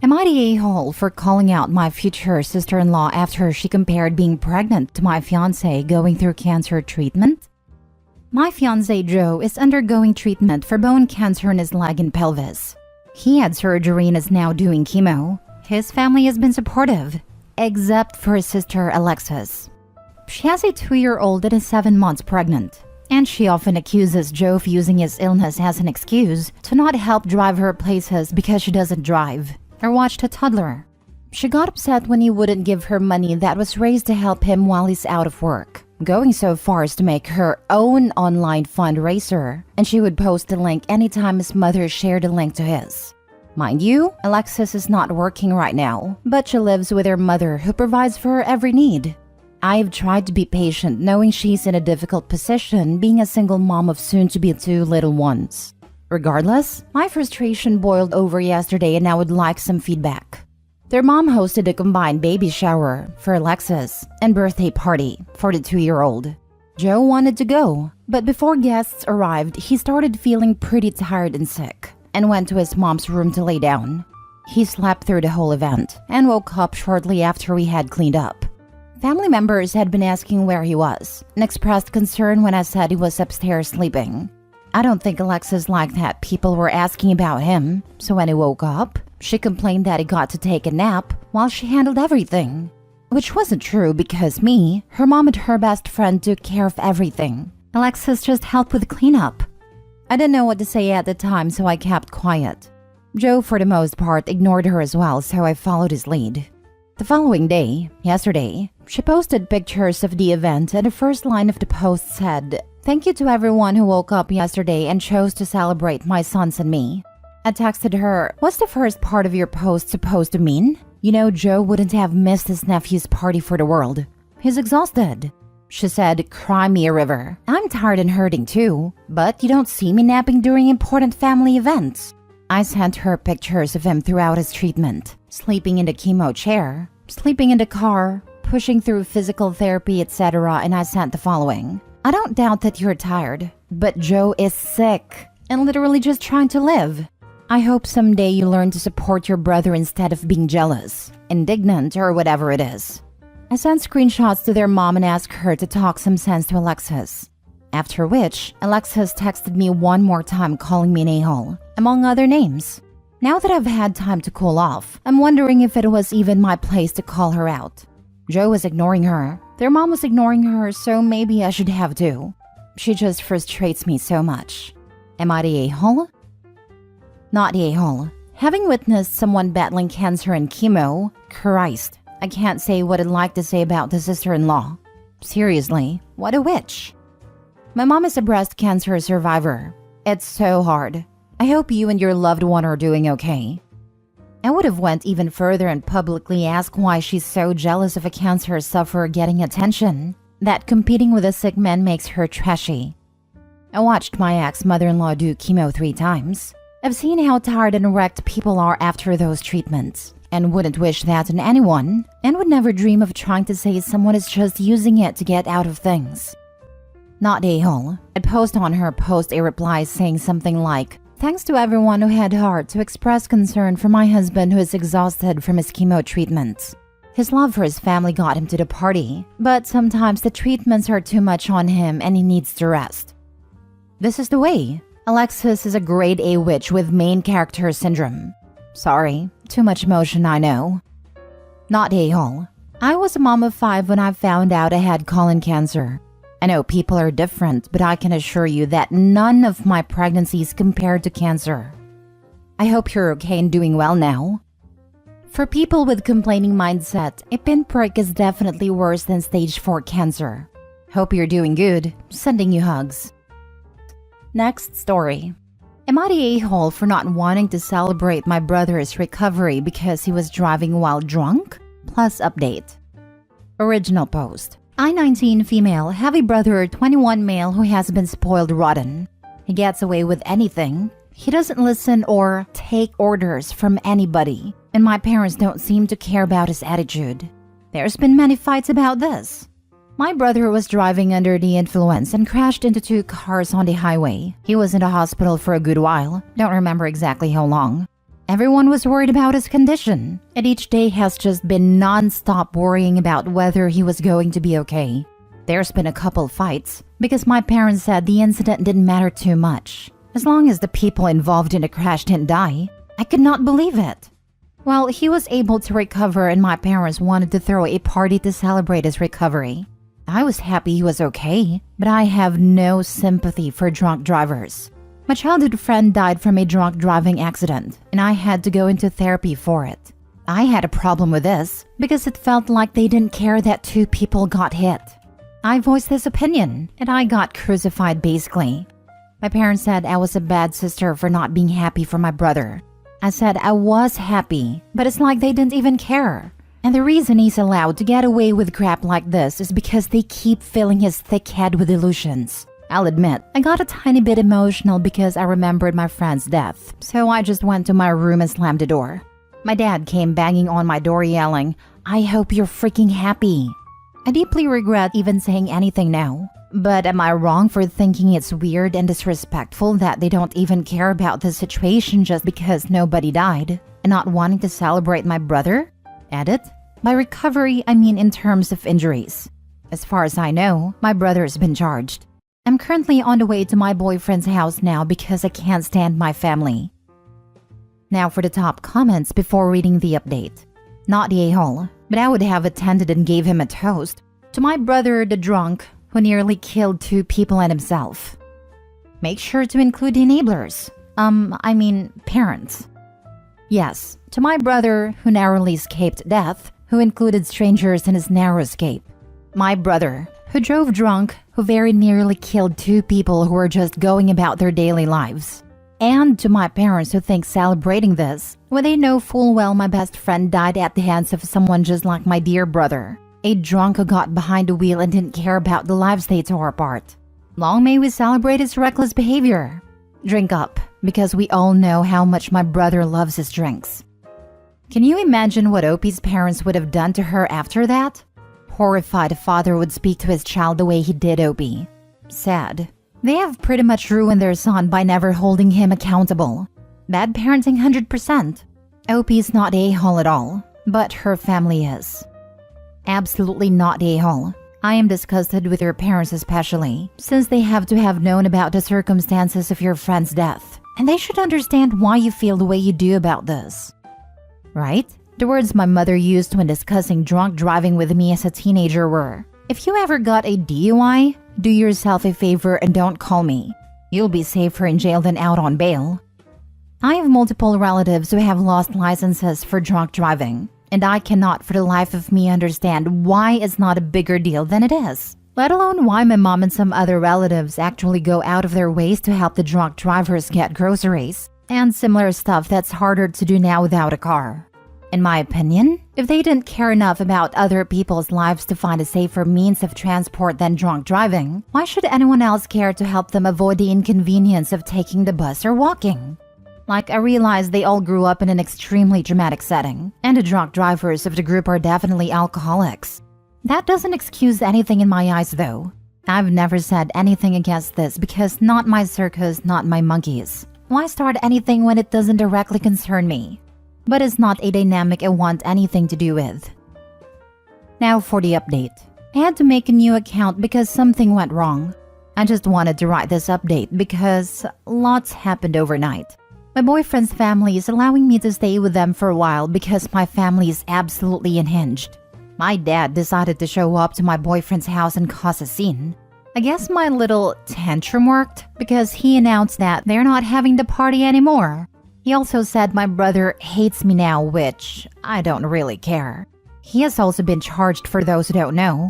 Am I the a-hole for calling out my future sister-in-law after she compared being pregnant to my fiancé going through cancer treatment? My fiancé Joe is undergoing treatment for bone cancer in his leg and pelvis. He had surgery and is now doing chemo. His family has been supportive, except for his sister Alexis. She has a 2-year-old and is 7 months pregnant, and she often accuses Joe of using his illness as an excuse to not help drive her places because she doesn't drive or watch a toddler. She got upset when he wouldn't give her money that was raised to help him while he's out of work, going so far as to make her own online fundraiser, and she would post the link anytime his mother shared a link to his. Mind you, Alexis is not working right now, but she lives with her mother who provides for her every need. I've tried to be patient knowing she's in a difficult position being a single mom of soon-to-be 2 little ones. Regardless, my frustration boiled over yesterday and I would like some feedback. Their mom hosted a combined baby shower for Alexis and birthday party for the 2-year-old. Joe wanted to go, but before guests arrived, he started feeling pretty tired and sick and went to his mom's room to lay down. He slept through the whole event and woke up shortly after we had cleaned up. Family members had been asking where he was and expressed concern when I said he was upstairs sleeping. I don't think Alexis liked that people were asking about him, so when he woke up, she complained that he got to take a nap while she handled everything. Which wasn't true because her mom and her best friend took care of everything. Alexis just helped with cleanup. I didn't know what to say at the time, so I kept quiet. Joe, for the most part, ignored her as well, so I followed his lead. The following day, yesterday, she posted pictures of the event and the first line of the post said, "Thank you to everyone who woke up yesterday and chose to celebrate my sons and me." I texted her, "What's the first part of your post supposed to mean? You know, Joe wouldn't have missed his nephew's party for the world. He's exhausted." She said, "Cry me a river. I'm tired and hurting too, but you don't see me napping during important family events." I sent her pictures of him throughout his treatment, sleeping in the chemo chair, sleeping in the car, pushing through physical therapy, etc., and I sent the following. "I don't doubt that you're tired, but Joe is sick and literally just trying to live. I hope someday you learn to support your brother instead of being jealous, indignant, or whatever it is." I sent screenshots to their mom and asked her to talk some sense to Alexis. After which, Alexis texted me one more time calling me an a-hole, among other names. Now that I've had time to cool off, I'm wondering if it was even my place to call her out. Joe was ignoring her. Their mom was ignoring her, so maybe I should have too. She just frustrates me so much. Am I the a-hole? Not the a-hole. Having witnessed someone battling cancer and chemo, Christ, I can't say what I'd like to say about the sister-in-law. Seriously, what a witch. My mom is a breast cancer survivor. It's so hard. I hope you and your loved one are doing okay. I would have went even further and publicly asked why she's so jealous of a cancer sufferer getting attention, that competing with a sick man makes her trashy. I watched my ex-mother-in-law do chemo 3 times. I've seen how tired and wrecked people are after those treatments, and wouldn't wish that on anyone, and would never dream of trying to say someone is just using it to get out of things. Not a-hole. I'd post on her post a reply saying something like, "Thanks to everyone who had heart to express concern for my husband who is exhausted from his chemo treatments. His love for his family got him to the party, but sometimes the treatments are too much on him and he needs to rest." This is the way. Alexis is a grade A witch with main character syndrome. Sorry, too much emotion, I know. Not a-hole. I was a mom of 5 when I found out I had colon cancer. I know people are different, but I can assure you that none of my pregnancies compared to cancer. I hope you're okay and doing well now. For people with complaining mindset, a pinprick is definitely worse than stage 4 cancer. Hope you're doing good. Sending you hugs. Next story. Am I the a-hole for not wanting to celebrate my brother's recovery because he was driving while drunk? Plus update. Original post. I-19 female, have a brother 21 male who has been spoiled rotten. He gets away with anything. He doesn't listen or take orders from anybody, and my parents don't seem to care about his attitude. There's been many fights about this. My brother was driving under the influence and crashed into 2 cars on the highway. He was in the hospital for a good while, don't remember exactly how long. Everyone was worried about his condition, and each day has just been non-stop worrying about whether he was going to be okay. There's been a couple fights because my parents said the incident didn't matter too much. As long as the people involved in the crash didn't die, I could not believe it. Well, he was able to recover and my parents wanted to throw a party to celebrate his recovery. I was happy he was okay, but I have no sympathy for drunk drivers. My childhood friend died from a drunk driving accident, and I had to go into therapy for it. I had a problem with this because it felt like they didn't care that 2 people got hit. I voiced this opinion, and I got crucified basically. My parents said I was a bad sister for not being happy for my brother. I said I was happy, but it's like they didn't even care. And the reason he's allowed to get away with crap like this is because they keep filling his thick head with illusions. I'll admit, I got a tiny bit emotional because I remembered my friend's death, so I just went to my room and slammed the door. My dad came banging on my door yelling, "I hope you're freaking happy." I deeply regret even saying anything now. But am I wrong for thinking it's weird and disrespectful that they don't even care about the situation just because nobody died, and not wanting to celebrate my brother? Edit. By recovery, I mean in terms of injuries. As far as I know, my brother has been charged. I'm currently on the way to my boyfriend's house now because I can't stand my family. Now for the top comments before reading the update. Not the a-hole, but I would have attended and gave him a toast. To my brother, the drunk, who nearly killed 2 people and himself. Make sure to include enablers. Parents. Yes, to my brother, who narrowly escaped death, who included strangers in his narrow escape. My brother, who drove drunk, who very nearly killed 2 people who were just going about their daily lives. And to my parents who think celebrating this, when they know full well my best friend died at the hands of someone just like my dear brother. A drunk who got behind the wheel and didn't care about the lives they tore apart. Long may we celebrate his reckless behavior. Drink up, because we all know how much my brother loves his drinks. Can you imagine what Opie's parents would have done to her after that? Horrified, a father would speak to his child the way he did Opie. Sad. They have pretty much ruined their son by never holding him accountable. Bad parenting 100%. Opie's not a-hole at all, but her family is. Absolutely not a-hole. I am disgusted with your parents especially, since they have to have known about the circumstances of your friend's death, and they should understand why you feel the way you do about this. Right? The words my mother used when discussing drunk driving with me as a teenager were, "If you ever got a DUI, do yourself a favor and don't call me. You'll be safer in jail than out on bail." I have multiple relatives who have lost licenses for drunk driving, and I cannot for the life of me understand why it's not a bigger deal than it is. Let alone why my mom and some other relatives actually go out of their ways to help the drunk drivers get groceries and similar stuff that's harder to do now without a car. In my opinion, if they didn't care enough about other people's lives to find a safer means of transport than drunk driving, why should anyone else care to help them avoid the inconvenience of taking the bus or walking? Like, I realize they all grew up in an extremely dramatic setting, and the drunk drivers of the group are definitely alcoholics. That doesn't excuse anything in my eyes though. I've never said anything against this because not my circus, not my monkeys. Why start anything when it doesn't directly concern me? But it's not a dynamic I want anything to do with. Now for the update. I had to make a new account because something went wrong. I just wanted to write this update because lots happened overnight. My boyfriend's family is allowing me to stay with them for a while because my family is absolutely unhinged. My dad decided to show up to my boyfriend's house and cause a scene. I guess my little tantrum worked because he announced that they're not having the party anymore. He also said my brother hates me now, which I don't really care. He has also been charged, for those who don't know.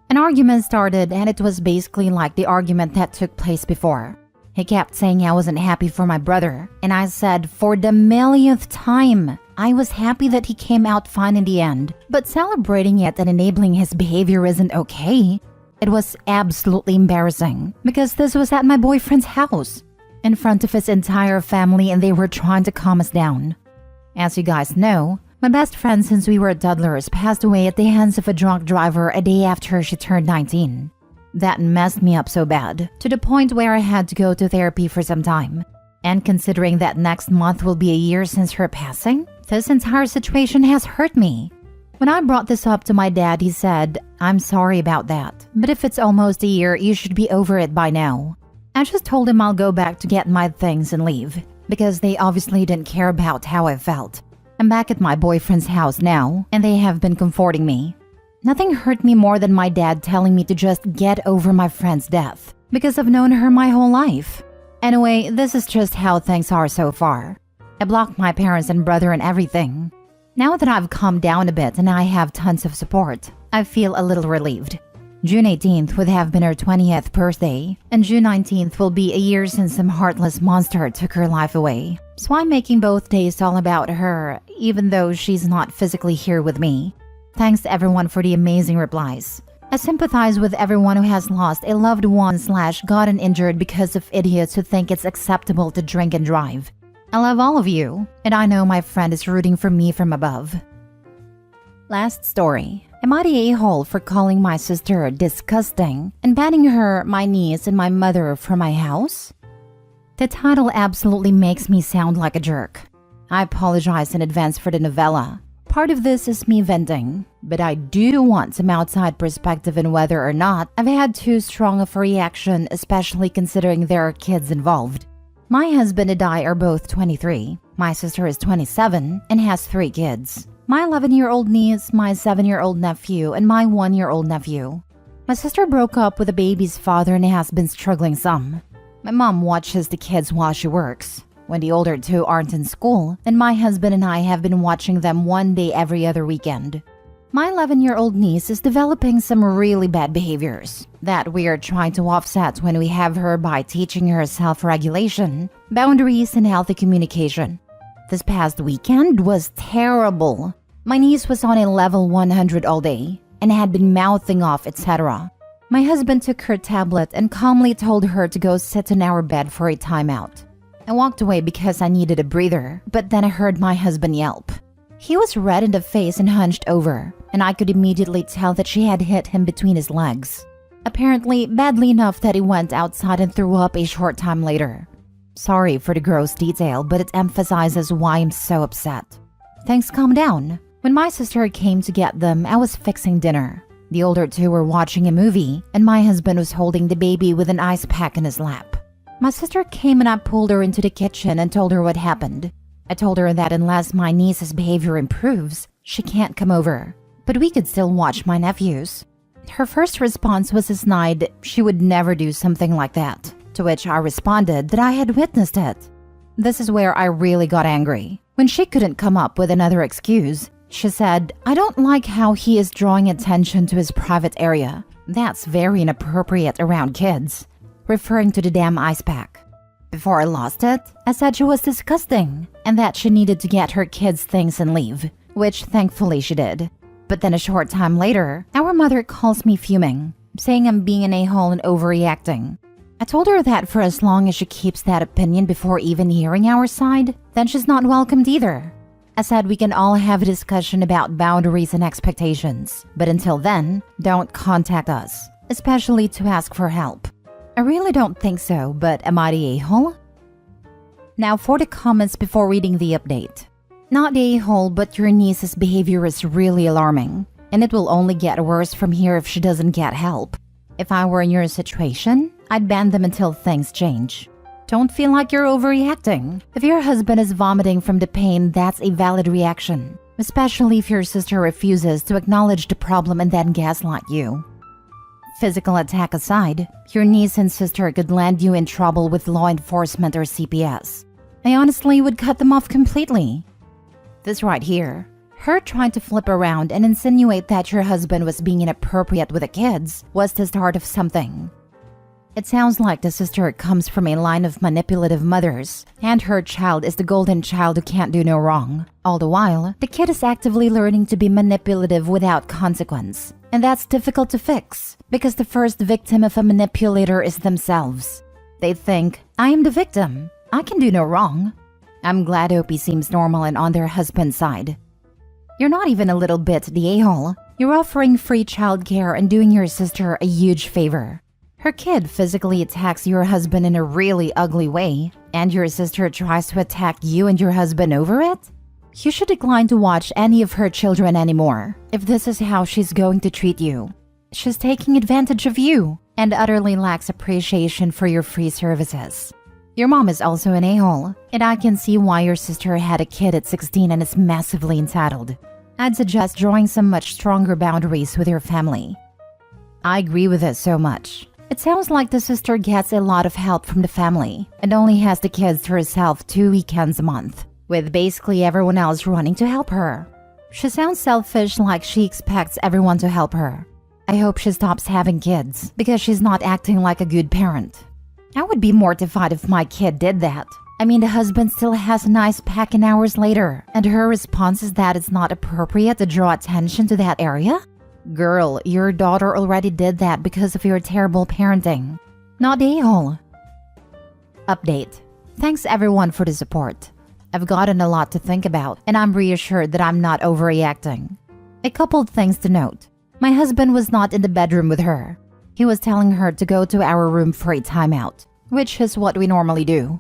An argument started and it was basically like the argument that took place before. He kept saying I wasn't happy for my brother, and I said for the millionth time, I was happy that he came out fine in the end, but celebrating it and enabling his behavior isn't okay. It was absolutely embarrassing because this was at my boyfriend's house, in front of his entire family, and they were trying to calm us down. As you guys know, my best friend since we were toddlers passed away at the hands of a drunk driver a day after she turned 19. That messed me up so bad, to the point where I had to go to therapy for some time. And considering that next month will be a year since her passing, this entire situation has hurt me. When I brought this up to my dad, he said, "I'm sorry about that, but if it's almost a year, you should be over it by now." I just told him I'll go back to get my things and leave, because they obviously didn't care about how I felt. I'm back at my boyfriend's house now, and they have been comforting me. Nothing hurt me more than my dad telling me to just get over my friend's death, because I've known her my whole life. Anyway, this is just how things are so far. I blocked my parents and brother and everything. Now that I've calmed down a bit and I have tons of support, I feel a little relieved. June 18th would have been her 20th birthday, and June 19th will be a year since some heartless monster took her life away. So I'm making both days all about her, even though she's not physically here with me. Thanks to everyone for the amazing replies. I sympathize with everyone who has lost a loved one / gotten injured because of idiots who think it's acceptable to drink and drive. I love all of you, and I know my friend is rooting for me from above. Last story. Am I the a-hole for calling my sister disgusting and banning her, my niece, and my mother from my house? The title absolutely makes me sound like a jerk. I apologize in advance for the novella. Part of this is me venting, but I do want some outside perspective on whether or not I've had too strong of a reaction, especially considering there are kids involved. My husband and I are both 23. My sister is 27 and has 3 kids. My 11-year-old niece, my 7-year-old nephew, and my 1-year-old nephew. My sister broke up with the baby's father and has been struggling some. My mom watches the kids while she works, when the older 2 aren't in school, and my husband and I have been watching them one day every other weekend. My 11-year-old niece is developing some really bad behaviors that we are trying to offset when we have her by teaching her self-regulation, boundaries, and healthy communication. This past weekend was terrible. My niece was on a level 100 all day and had been mouthing off, etc. My husband took her tablet and calmly told her to go sit in our bed for a timeout. I walked away because I needed a breather, but then I heard my husband yelp. He was red in the face and hunched over, and I could immediately tell that she had hit him between his legs. Apparently, badly enough that he went outside and threw up a short time later. Sorry for the gross detail, but it emphasizes why I'm so upset. Things calmed down. When my sister came to get them, I was fixing dinner. The older 2 were watching a movie, and my husband was holding the baby with an ice pack in his lap. My sister came and I pulled her into the kitchen and told her what happened. I told her that unless my niece's behavior improves, she can't come over, but we could still watch my nephews. Her first response was a snide, she would never do something like that. To which I responded that I had witnessed it. This is where I really got angry. When she couldn't come up with another excuse, she said, "I don't like how he is drawing attention to his private area. That's very inappropriate around kids," referring to the damn ice pack. Before I lost it, I said she was disgusting and that she needed to get her kids' things and leave, which thankfully she did. But then a short time later, our mother calls me fuming, saying I'm being an a-hole and overreacting. I told her that for as long as she keeps that opinion before even hearing our side, then she's not welcomed either. I said we can all have a discussion about boundaries and expectations, but until then, don't contact us, especially to ask for help. I really don't think so, but am I the a-hole? Now for the comments before reading the update. Not the a-hole, but your niece's behavior is really alarming, and it will only get worse from here if she doesn't get help. If I were in your situation, I'd ban them until things change. Don't feel like you're overreacting. If your husband is vomiting from the pain, that's a valid reaction, especially if your sister refuses to acknowledge the problem and then gaslight you. Physical attack aside, your niece and sister could land you in trouble with law enforcement or CPS. I honestly would cut them off completely. This right here, her trying to flip around and insinuate that your husband was being inappropriate with the kids, was the start of something. It sounds like the sister comes from a line of manipulative mothers, and her child is the golden child who can't do no wrong. All the while, the kid is actively learning to be manipulative without consequence. And that's difficult to fix, because the first victim of a manipulator is themselves. They think, I am the victim. I can do no wrong. I'm glad Opie seems normal and on their husband's side. You're not even a little bit the a-hole. You're offering free childcare and doing your sister a huge favor. Her kid physically attacks your husband in a really ugly way, and your sister tries to attack you and your husband over it? You should decline to watch any of her children anymore if this is how she's going to treat you. She's taking advantage of you and utterly lacks appreciation for your free services. Your mom is also an a-hole, and I can see why your sister had a kid at 16 and is massively entitled. I'd suggest drawing some much stronger boundaries with your family. I agree with this so much. It sounds like the sister gets a lot of help from the family and only has the kids to herself 2 weekends a month, with basically everyone else running to help her. She sounds selfish, like she expects everyone to help her. I hope she stops having kids because she's not acting like a good parent. I would be mortified if my kid did that. I mean, the husband still has a nice pack-in hours later, and her response is that it's not appropriate to draw attention to that area? Girl, your daughter already did that because of your terrible parenting. Not a-hole. Update. Thanks everyone for the support. I've gotten a lot to think about, and I'm reassured that I'm not overreacting. A couple of things to note. My husband was not in the bedroom with her. He was telling her to go to our room for a timeout, which is what we normally do.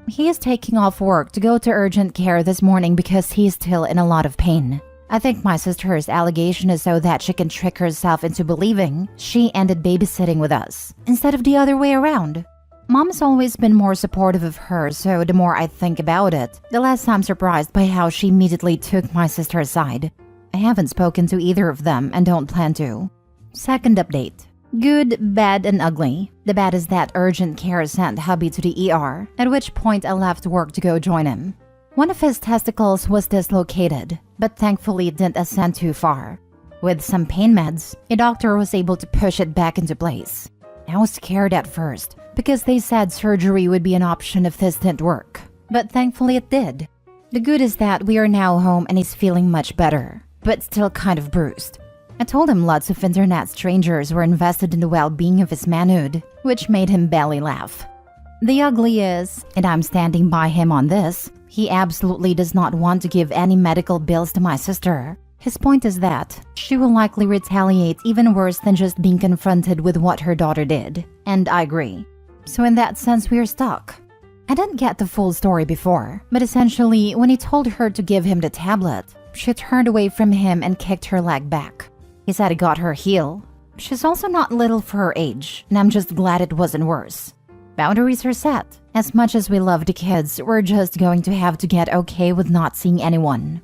He is taking off work to go to urgent care this morning because he is still in a lot of pain. I think my sister's allegation is so that she can trick herself into believing she ended babysitting with us, instead of the other way around. Mom's always been more supportive of her, so the more I think about it, the less I'm surprised by how she immediately took my sister aside. I haven't spoken to either of them and don't plan to. Second update. Good, bad, and ugly. The bad is that urgent care sent hubby to the ER, at which point I left work to go join him. One of his testicles was dislocated, but thankfully it didn't ascend too far. With some pain meds, a doctor was able to push it back into place. I was scared at first, because they said surgery would be an option if this didn't work. But thankfully it did. The good is that we are now home and he's feeling much better, but still kind of bruised. I told him lots of internet strangers were invested in the well-being of his manhood, which made him belly laugh. The ugly is, and I'm standing by him on this, he absolutely does not want to give any medical bills to my sister. His point is that she will likely retaliate even worse than just being confronted with what her daughter did. And I agree. So in that sense, we're stuck. I didn't get the full story before, but essentially, when he told her to give him the tablet, she turned away from him and kicked her leg back. He said it got her heel. She's also not little for her age, and I'm just glad it wasn't worse. Boundaries are set. As much as we love the kids, we're just going to have to get okay with not seeing anyone.